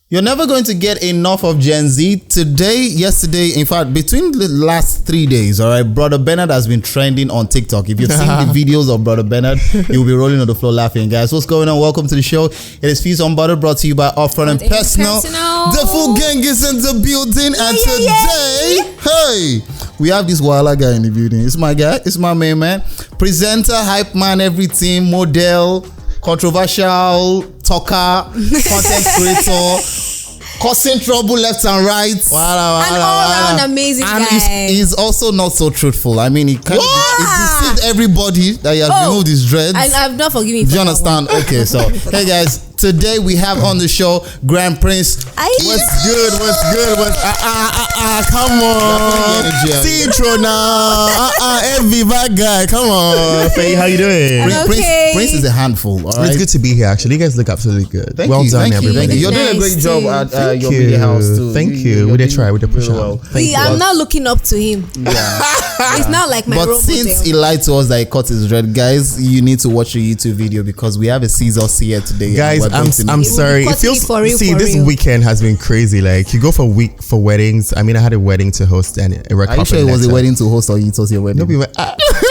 You're never going to get enough of Gen Z. Today, yesterday, in fact, between the last 3 days, all right, Brother Bernard has been trending on TikTok. If you've seen the videos of Brother Bernard, you'll be rolling on the floor laughing. Guys, what's going on? Welcome to the show. It is Feast on Butter, brought to you by Upfront and Personal. The full gang is in the building, and today, hey, we have this Wala guy in the building. It's my guy. It's my main man. Presenter, hype man, everything, model, controversial talker, content creator, causing trouble left and right. An all-round amazing and guy. He's also not so truthful. I mean, he kind of deceived everybody that he has removed his dreads. I've not forgiven you. Do you understand? Okay, so hey guys, today we have on the show Grand Prince. What's good? Come on, Citro now. Viva guy, come on. Faye, how you doing? Prince is a handful. All right? It's good to be here. Actually, you guys look absolutely good. Thank well you, done, everybody. You're doing a great job at your media house too. Thank you. We did try. We did push out. I'm not looking up to him. Yeah. It's not like my role But since model. he lied to us that he cut his dread, guys, you need to watch a YouTube video because we have a Caesar here today. Guys, I'm sorry. It feels this weekend has been crazy. Like you go for weddings. I mean, I had a wedding to host and a red Are you sure it was a wedding to host or it was your wedding? No,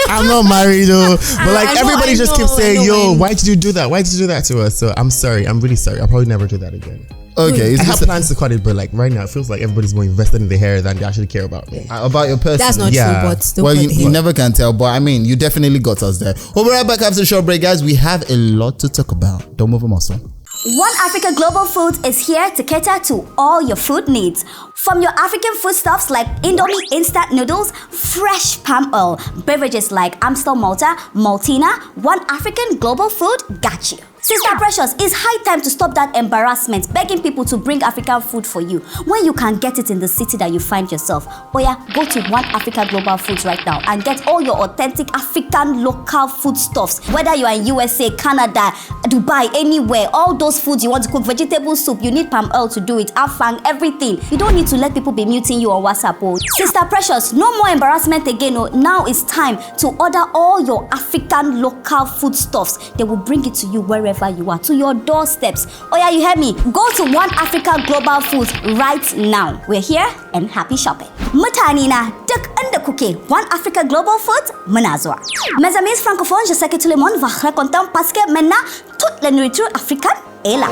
I'm not married though. But like everybody just keeps saying, "Yo, why did you do that? Why did you do that to us?" So I'm sorry. I'm really sorry. I'll probably never do that again. Okay, I have plans to cut it, but like right now, it feels like everybody's more invested in the hair than they actually care about me. About your person. That's not true, but well, you never can tell. But I mean, you definitely got us there. We'll be right back after the short break, guys. We have a lot to talk about. Don't move a muscle. One Africa Global Foods is here to cater to all your food needs. From your African foodstuffs like Indomie instant noodles, fresh palm oil, beverages like Amstel Malta, Maltina, One African Global Food got you. Sister Precious, it's high time to stop that embarrassment begging people to bring African food for you when you can get it in the city that you find yourself. Oh yeah, go to One Africa Global Foods right now and get all your authentic African local foodstuffs. Whether you are in USA, Canada, Dubai, anywhere, all those foods you want to cook, vegetable soup, you need palm oil to do it, afang, everything. You don't need to let people be muting you on WhatsApp. Oh. Sister Precious, no more embarrassment again. Oh. Now it's time to order all your African local foodstuffs. They will bring it to you wherever you are, to your doorsteps. Oh yeah, you heard me. Go to One Africa Global Foods right now. We're here and happy shopping. Mutane na duk inda kuke, One Africa Global Foods muna zuwa. Mes amis francophones, je sais que tout le monde va raconter parce que maintenant toute la nourriture africaine est là.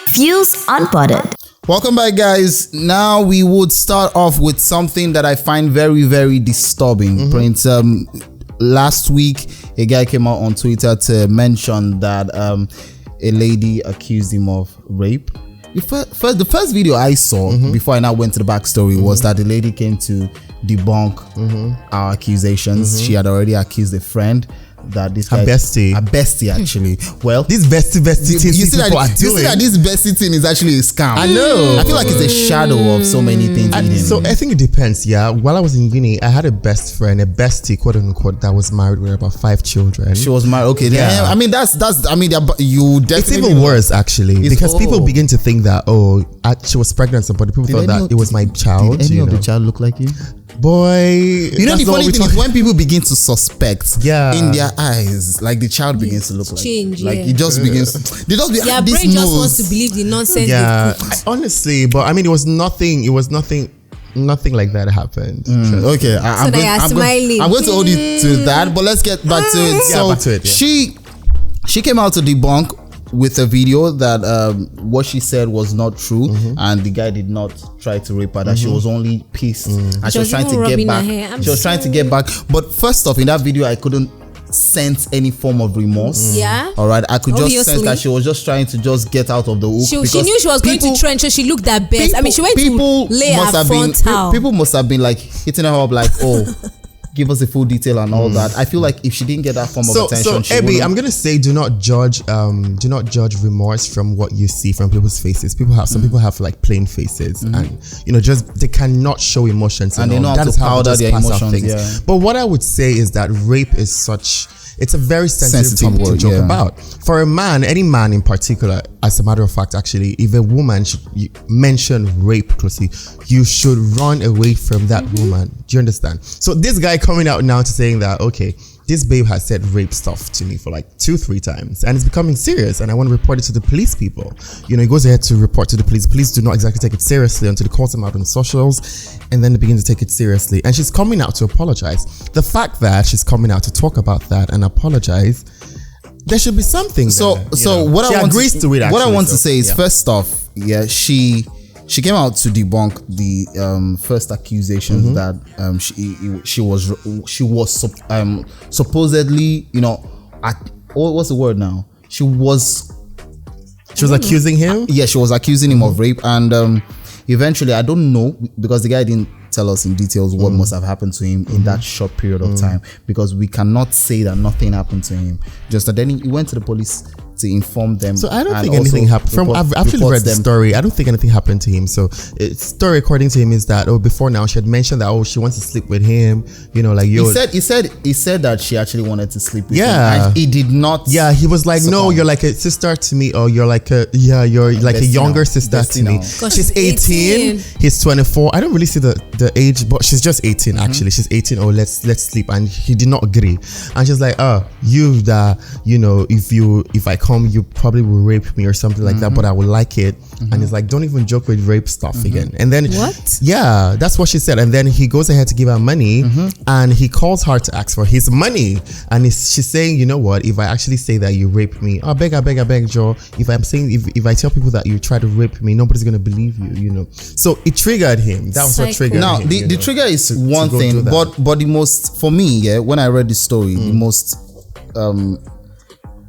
Fuse Unbuttered. Welcome back, guys. Now we would start off with something that I find very, very disturbing. Prince, last week, a guy came out on Twitter to mention that a lady accused him of rape. The first video I saw before I now went to the backstory was that the lady came to debunk our accusations. She had already accused a friend. That this guy, a bestie actually. Well, this bestie thing you see that this bestie thing is actually a scam. I know. I feel like it's a shadow of so many things. So I think it depends. Yeah, while I was in uni, I had a best friend, a bestie, quote unquote, that was married with about 5 children. She was married. Okay, yeah. I mean that's. I mean, you definitely. It's even worse actually because people begin to think that she was pregnant. Somebody people thought that it was my child. Did any of the child look like you? Boy, you know the funny thing is when people begin to suspect, in their eyes, like the child begins to look like it just begins. They just their brain just wants to believe the nonsense. Yeah, honestly, but I mean, it was nothing like that happened. Okay, I'm going to hold you to that, but let's get back to it. So back to it, she came out to debunk with a video that what she said was not true, and the guy did not try to rape her, that she was only pissed and she was trying to get back. She was trying to get back, but first off, in that video I couldn't sense any form of remorse. Yeah. All right, I could just sense that she was just trying to just get out of the hook. She knew she was going to trend, so she looked her best. I mean, she went to lay her front towel. People must have been like hitting her up like, oh, give us a full detail and all that. I feel like if she didn't get that form of attention, so Abby, I'm gonna say, do not judge remorse from what you see from people's faces. Some people have like plain faces, and just they cannot show emotions, and they know how to powder their emotions. Yeah. But what I would say is that rape is it's a very sensitive topic to joke about. For a man, any man in particular, as a matter of fact, actually, if a woman should mention rape closely, you should run away from that woman. Do you understand? So this guy coming out now to saying that, okay, this babe has said rape stuff to me for like 2-3 times, and it's becoming serious, and I want to report it to the police people. You know, he goes ahead to report to the police. Police do not exactly take it seriously until they call him out on socials, and then they begin to take it seriously. And she's coming out to apologize. The fact that she's coming out to talk about that and apologize, there should be something. So what I want to say is, first off, she came out to debunk the first accusations that she was supposedly, you know, what's the word now? She was accusing him. Yeah, she was accusing him of rape, and eventually, I don't know, because the guy didn't tell us in details what must have happened to him in that short period of time, because we cannot say that nothing happened to him. Just that then he went to the police to inform them. So I don't think anything happened. I've actually read the story. I don't think anything happened to him. So story according to him is that before now she had mentioned that she wants to sleep with him. You know, like he said that she actually wanted to sleep with him. And he did not. Yeah, he was like, no, you're like a sister to me, or you're like a younger sister to me. She's 18. He's 24. I don't really see the age, but she's just 18 actually. She's 18. Oh, let's sleep, and he did not agree. And she's like, if I come, you probably will rape me or something like that, but I will like it. And it's like, don't even joke with rape stuff again. And then what? Yeah, that's what she said. And then he goes ahead to give her money, and he calls her to ask for his money. And she's saying, you know what? If I actually say that you raped me, I beg, Joe. If I'm saying, if I tell people that you try to rape me, nobody's gonna believe you. You know. So it triggered him. That was what triggered him. Now the trigger is one thing, but the most, for me, when I read the story,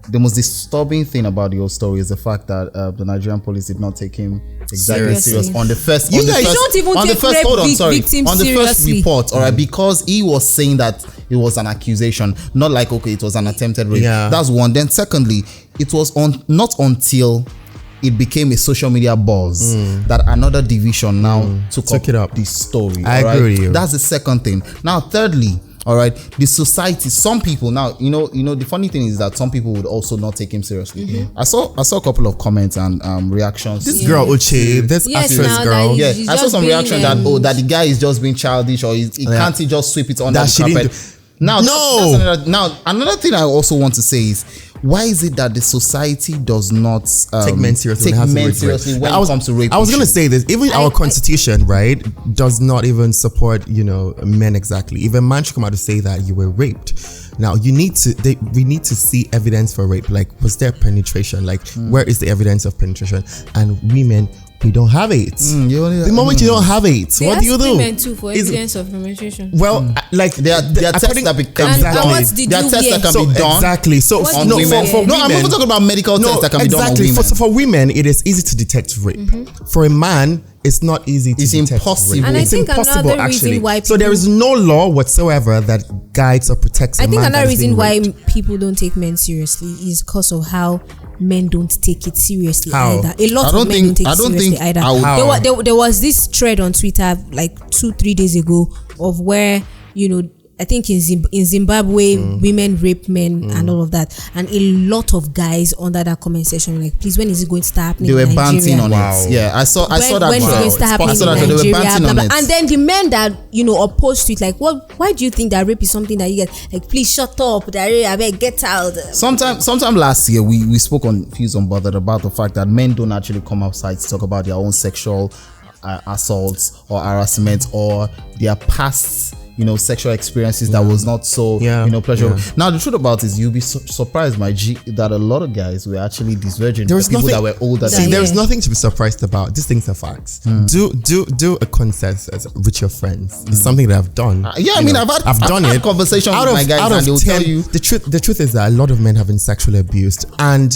the most disturbing thing about the whole story is the fact that the Nigerian police did not take him exactly serious on the first. You guys don't even take rape on the first report, all right, because he was saying that it was an accusation, not like it was an attempted rape. Yeah. That's one. Then secondly, it was not until it became a social media buzz that another division now took up this story. I agree with you. That's the second thing. Now, thirdly, all right, the society, some people now, you know, the funny thing is that some people would also not take him seriously. I saw a couple of comments and reactions. This girl Uche, this actress girl, I saw some reaction that the guy is just being childish, or can't he just sweep it under the carpet. Now, another thing I also want to say is, why is it that the society does not take men seriously when it comes to rape? I was going to say this. Even our constitution, right, does not even support, men exactly. If a man should come out to say that you were raped, now we need to see evidence for rape. Like, was there penetration? Like, where is the evidence of penetration? And women, we don't have it. The moment you don't have it, what do you do? Women too for evidence of penetration. Well, like there are tests that can be done. Exactly. So for women, I'm not talking about medical tests that can be done on women. For women, it is easy to detect rape. For a man, it's not easy to detect impossible. rape. And it's impossible, another actually. reason why So there is no law whatsoever that guides or protects a man. I think another reason why raped. people don't take men seriously is because of how men don't take it seriously How? either. A lot of men don't take it seriously either. There was this thread on Twitter like 2-3 days ago of where, I think in Zimbabwe, women rape men and all of that. And a lot of guys under that comment section were like, please, when is it going to start happening? They were in Nigeria? banting on it. Yeah, I saw that. When is it going to start happening in Nigeria? They were banting on it. And then the men that, opposed to it, like, why do you think that rape is something that you get? Like, please shut up. I beg, get out. Sometime last year, we spoke on Fuse Unbothered about the fact that men don't actually come outside to talk about their own sexual assaults or harassment or their past sexual experiences that was not so pleasurable. Now the truth about it is, you'll be surprised, my G, that a lot of guys were actually disvirgin. There was people that were older. There is nothing to be surprised about. These things are facts. Do a consensus with your friends. It's something that I've done. I've done it. Conversations with my guys, and they'll tell you the truth is that a lot of men have been sexually abused, and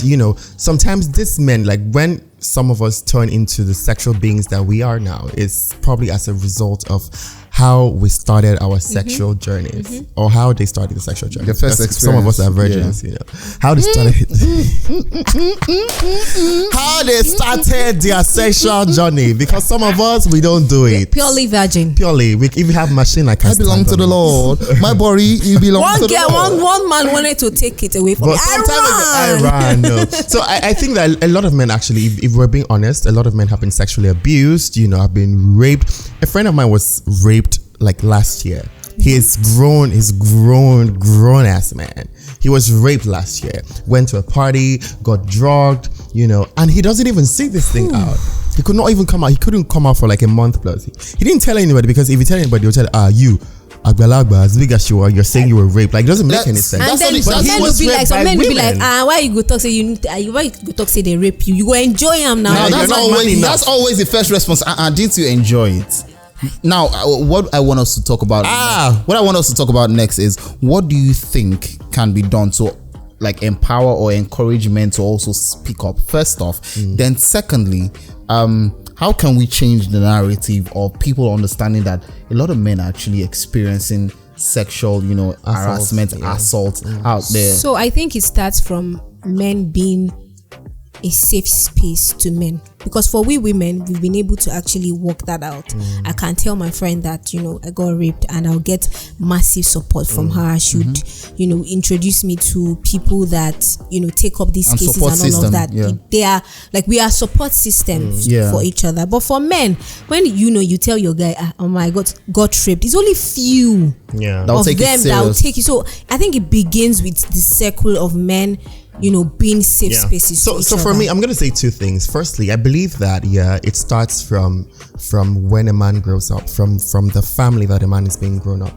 sometimes these men, like when some of us turn into the sexual beings that we are now, is probably as a result of how we started our sexual journeys, or how they started the sexual journey. The first experience. Some of us are virgins, how they started how they started their sexual journey, because some of us, we don't do it. Purely virgin. Purely. If you have machine, I belong to the Lord. My body, you belong to the Lord. One man wanted to take it away from me. I ran. No. So I think that a lot of men actually, if we're being honest, a lot of men have been sexually abused, have been raped. A friend of mine was raped like last year. He's grown ass man. He was raped last year, went to a party, got drugged, and he doesn't even see this thing out. He could not even come out. He couldn't come out for like a month plus. He didn't tell anybody, because if you tell anybody, they'll tell you, Agbalagba, as big as you are, you're saying you were raped. Like, it doesn't make any sense. And then some men will be like, why you go talk say why you go talk say they rape you? You go enjoy them now. That's always the first response. Didn't you enjoy it? Now, what I want us to talk about, next is, what do you think can be done to like empower or encourage men to also speak up? First off, then secondly, how can we change the narrative of people understanding that a lot of men are actually experiencing sexual, harassment, assault out there? So I think it starts from men being a safe space to men, because for we women, we've been able to actually work that out. I can tell my friend that I got raped, and I'll get massive support from her. She would introduce me to people that take up these cases and all system, of that. They are like, we are support systems for each other. But for men, when you tell your guy, oh my God, got raped, it's only few of them that will take you. So I think it begins with the circle of men being safe spaces. So for me, I'm going to say two things. Firstly, I believe that it starts from when a man grows up, from the family that a man is being grown up,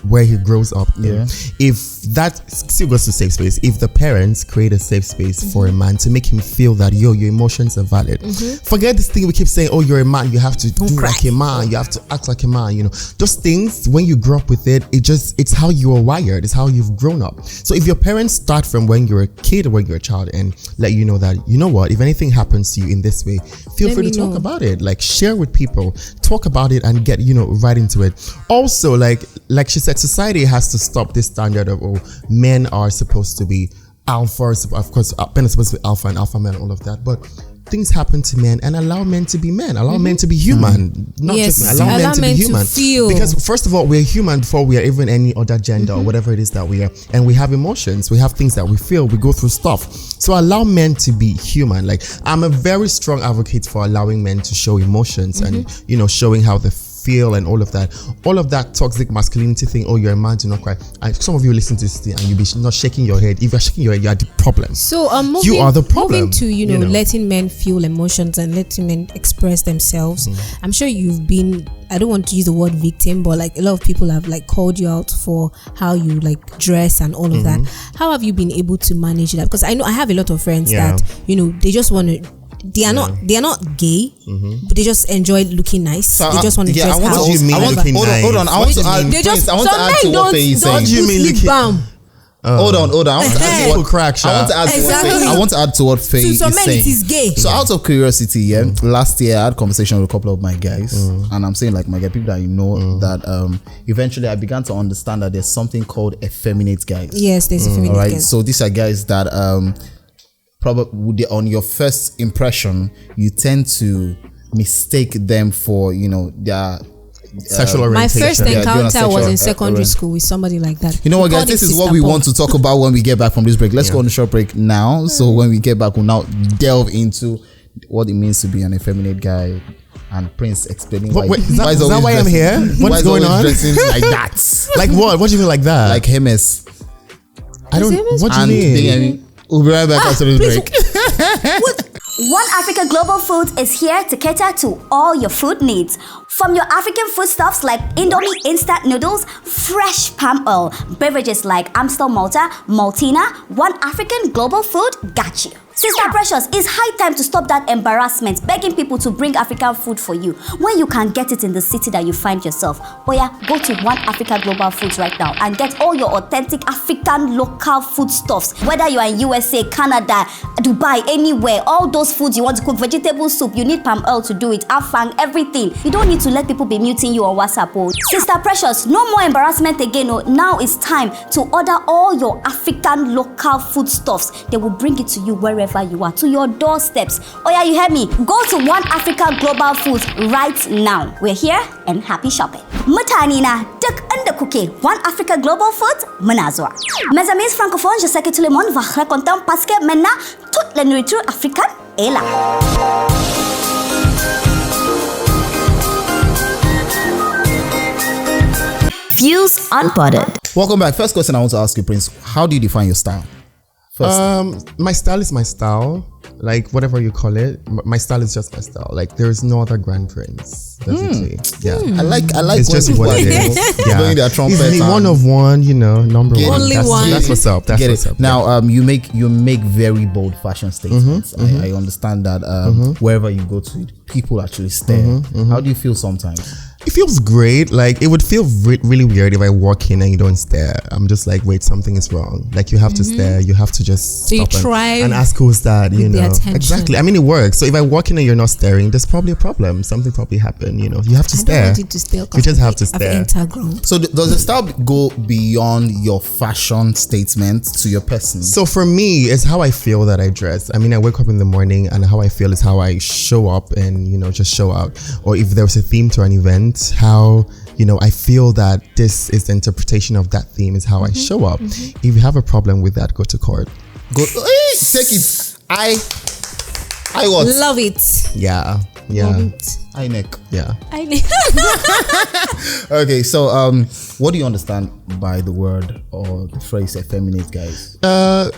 where he grows up. If that still goes to safe space, if the parents create a safe space for a man to make him feel that your emotions are valid. Forget this thing we keep saying, oh, you're a man, you have to do like a man, you have to act like a man. Those things, when you grow up with it, it's how you are wired, it's how you've grown up. So if your parents start from when you're a kid or when you're a child and let you know that, what, if anything happens to you in this way, feel free to talk about it. Like, share with people, talk about it, and get right into it. Also, like she said, society has to stop this standard of, men are supposed to be alpha. Of course, men are supposed to be alpha and alpha men and all of that, but things happen to men, and allow men to be men, allow men to be human, not just men, allow men to be human. Because first of all, we're human before we are even any other gender or whatever it is that we are, and we have emotions, we have things that we feel, we go through stuff. So allow men to be human. Like, I'm a very strong advocate for allowing men to show emotions and showing how they feel and all of that toxic masculinity thing. Oh, you're a man, do not cry. Some of you listen to this thing and you'll be not shaking your head. If you're shaking your head, you are the problem. So you are the problem. Moving to letting men feel emotions and letting men express themselves. I'm sure you've been, I don't want to use the word victim, but like a lot of people have like called you out for how you like dress and all of that. How have you been able to manage that? Because I know I have a lot of friends that they just want to, they are not gay, but they just enjoy looking nice. So they just want to dress how. What do you mean looking nice? Hold on. I want to add to what Faye is saying. What do you mean looking? Hold on. I want to add to what Faye is saying. So men, it is gay. So out of curiosity, last year I had a conversation with a couple of my guys, and I'm saying like my guy, people that that eventually I began to understand that there's something called effeminate guys. Yes, there's effeminate guys. Right. So these are guys that probably on your first impression you tend to mistake them for their sexual orientation. My first encounter was in secondary school with somebody like that. You know what, guys? This is what we want to talk about when we get back from this break. Let's go on a short break now. So when we get back, we'll now delve into what it means to be an effeminate guy. And Prince explaining is that why I'm here? What's going on? Dressing like that. Like what? What do you mean like that? Like Hermes. I don't. What do you mean? We'll be right back after this break. One Africa Global Foods is here to cater to all your food needs. From your African foodstuffs like Indomie instant noodles, fresh palm oil, beverages like Amstel Malta, Maltina, One African Global Food got you. Sister Precious, it's high time to stop that embarrassment begging people to bring African food for you when you can get it in the city that you find yourself. Oh yeah, go to One Africa Global Foods right now and get all your authentic African local foodstuffs. Whether you are in USA, Canada, Dubai, anywhere, all those foods you want to cook, vegetable soup, you need palm oil to do it, afang, everything. You don't need to let people be muting you on WhatsApp. Oh. Sister Precious, no more embarrassment again. Oh. Now it's time to order all your African local foodstuffs. They will bring it to you wherever you are, to your doorsteps. Oh yeah, you heard me. Go to One Africa Global Foods right now. We're here and happy shopping. Mutane na duk inda kuke, One Africa Global Foods muna zuwa. Mes amis francophones, je sais que tout le monde va être content parce que maintenant toute la nourriture africaine est là. Views Unbothered. Welcome back. First question I want to ask you, Prince. How do you define your style? First. My style is my style. Like whatever you call it, my style is just my style. Like there is no other grand prince, basically. Yeah, I like. It's just what it is. Yeah, blowing their trumpet. Easily one of one, number one. Only one. That's what's up. That's what's up. Now, you make very bold fashion statements. I understand that wherever you go to, people actually stare. How do you feel sometimes? It feels great. Like it would feel really weird if I walk in and you don't stare. I'm just like, wait, something is wrong. Like you have to stare. You have to just so stop you try and ask who's that. Attention. Exactly. I mean, it works. So if I walk in and you're not staring, there's probably a problem. Something probably happened. You have to stare. You just have to stare. So does the style go beyond your fashion statement to your person? So for me, it's how I feel that I dress. I mean, I wake up in the morning and how I feel is how I show up and just show out. Or if there's a theme to an event, how I feel that this is the interpretation of that theme is how I show up. If you have a problem with that, go to court. Take it. I what? Love it. Yeah. Love it. I neck. Yeah. Okay, so what do you understand by the word or the phrase effeminate, guys?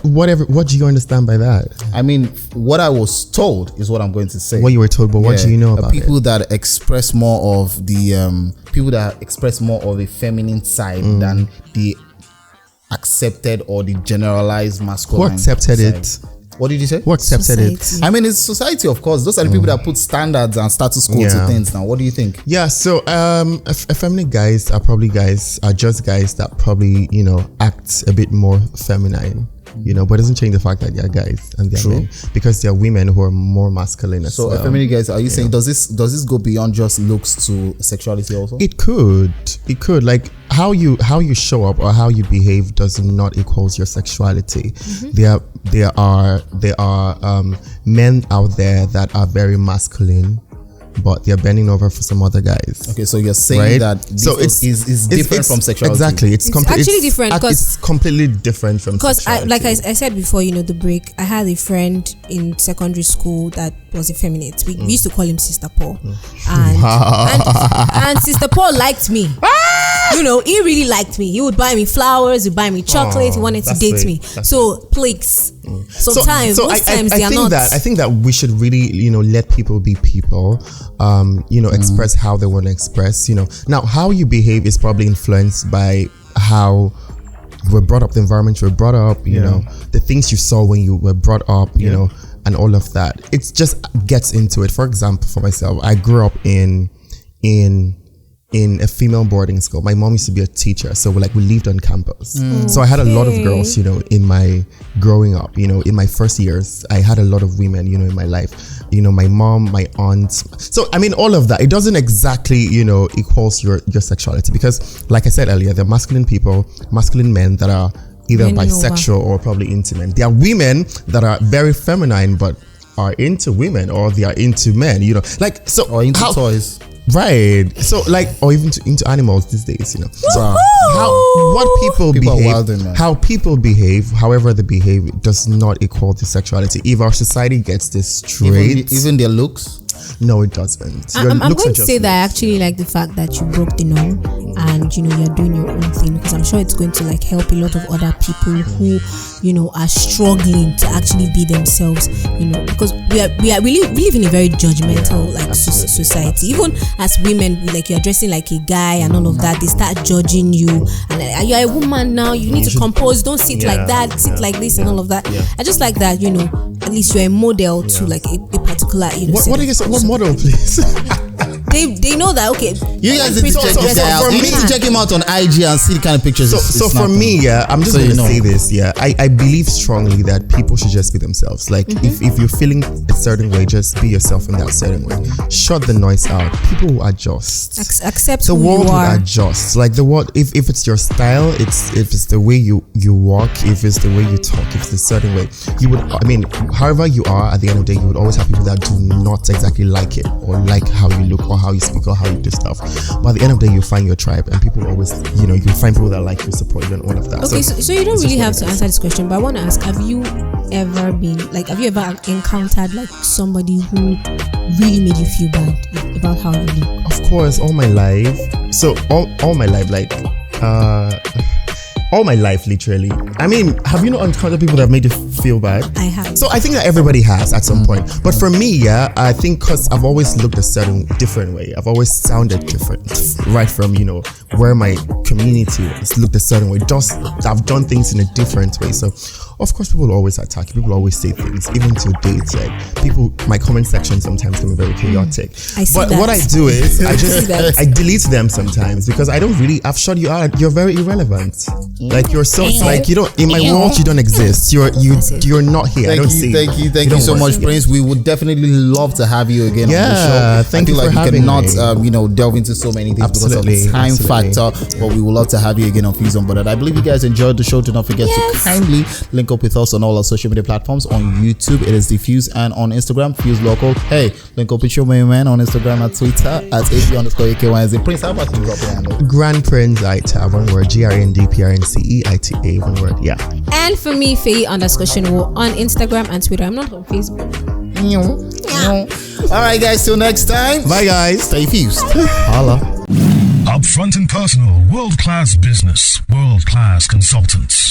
What do you understand by that? I mean, what I was told is what I'm going to say. What you were told, but what do you know about people that express more of the people that express more of a feminine side than the accepted or the generalized masculine. Who accepted side. it? What did you say? Who accepted it? I mean, it's society, of course. Those are the people that put standards and status quo to things now. What do you think? Yeah, so effeminate guys are just guys that probably, act a bit more feminine. But it doesn't change the fact that they are guys and they are men, because there are women who are more masculine as well. So effeminate guys, are you saying does this go beyond just looks to sexuality also? It could. Like how you show up or how you behave does not equals your sexuality. There are men out there that are very masculine, but they're bending over for some other guys. Okay, so you're saying that this is different from sexuality. Exactly, it's actually different because it's completely different from sexuality. Because I said before, the break, I had a friend in secondary school that was effeminate. We used to call him Sister Paul, and Sister Paul liked me. He really liked me. He would buy me flowers, he would buy me chocolate. He wanted to date me. So please. Sometimes they are not. I think that we should really, let people be people. Express how they want to express. Now how you behave is probably influenced by how you were brought up, the environment you were brought up. The things you saw when you were brought up. And all of that. It just gets into it. For example, for myself, I grew up in a female boarding school. My mom used to be a teacher, so we lived on campus. So I had a lot of girls, in my growing up. In my first years, I had a lot of women, in my life. My mom, my aunt. So I mean, all of that. It doesn't exactly, equals your sexuality, because, like I said earlier, there are masculine men that are either bisexual or probably intimate. There are women that are very feminine but are into women, or they are into men. Or into toys. Right. So or even into animals these days, So how people behave, however they behave, does not equal to sexuality. If our society gets this straight, even their looks. No, it doesn't. I'm going to say that I actually like the fact that you broke the norm and you're doing your own thing, because I'm sure it's going to help a lot of other people who are struggling to actually be themselves, because we live in a very judgmental society. Even as women, you're dressing like a guy and all of that, they start judging you, and you're a woman now, you need to compose, don't sit like that, sit like this and all of that. I just like that, at least you're a model to a particular what model, please? They know that. Okay, you guys need to check this guy out. You need to check him out on IG and see the kind of pictures. So for me, I'm just going to say this. I believe strongly that people should just be themselves. If you're feeling a certain way, just be yourself in that certain way. Shut the noise out. People will adjust. Accept the who world you are. will adjust. The world, if it's your style, if it's the way you walk, if it's the way you talk, if it's a certain way, you would. I mean, however you are, at the end of the day, you would always have people that do not exactly like it, or like how you look, or how you speak, or how you do stuff. But at the end of the day, you find your tribe, and people always, you find people that like you, support you, and all of that. Okay, so you don't really have to answer this question, but I want to ask: have you ever encountered somebody who really made you feel bad about how you look? Of course, all my life. So all my life, All my life, literally. I mean, have you not encountered people that have made you feel bad? I have. So I think that everybody has at some point. But for me, yeah, I think because I've always looked a certain different way. I've always sounded different. Right from, you know, where my community has looked a certain way. Just I've done things in a different way. So of course people always attack you. People always say things, even to dates. Like people, my comment section sometimes can be very chaotic. But what I do is I delete them sometimes because I don't really, I've shut you out. You're very irrelevant. Like you're so like you don't in my world you don't exist. You're not here. Thank you so much, Prince. We would definitely love to have you again on the show. Thank you for having me. I feel like we cannot delve into so many things because of the time factor. But we would love to have you again on Fuse on Board. I believe you guys enjoyed the show. Do not forget to kindly link up with us on all our social media platforms. On YouTube, it is the Fuse, and on Instagram, Fuse Local. Hey, link up with your main man on Instagram and Twitter at @AP_AKYZ. Prince, how about you drop your handle? Grand Prince Aita, one word, GRNDPRNCEITA, one word, yeah. And for me, Faye_Shinwo on Instagram and Twitter. I'm not on Facebook. All right, guys, till next time. Bye, guys. Stay fused. Holla. Upfront and personal, world-class business, world-class consultants.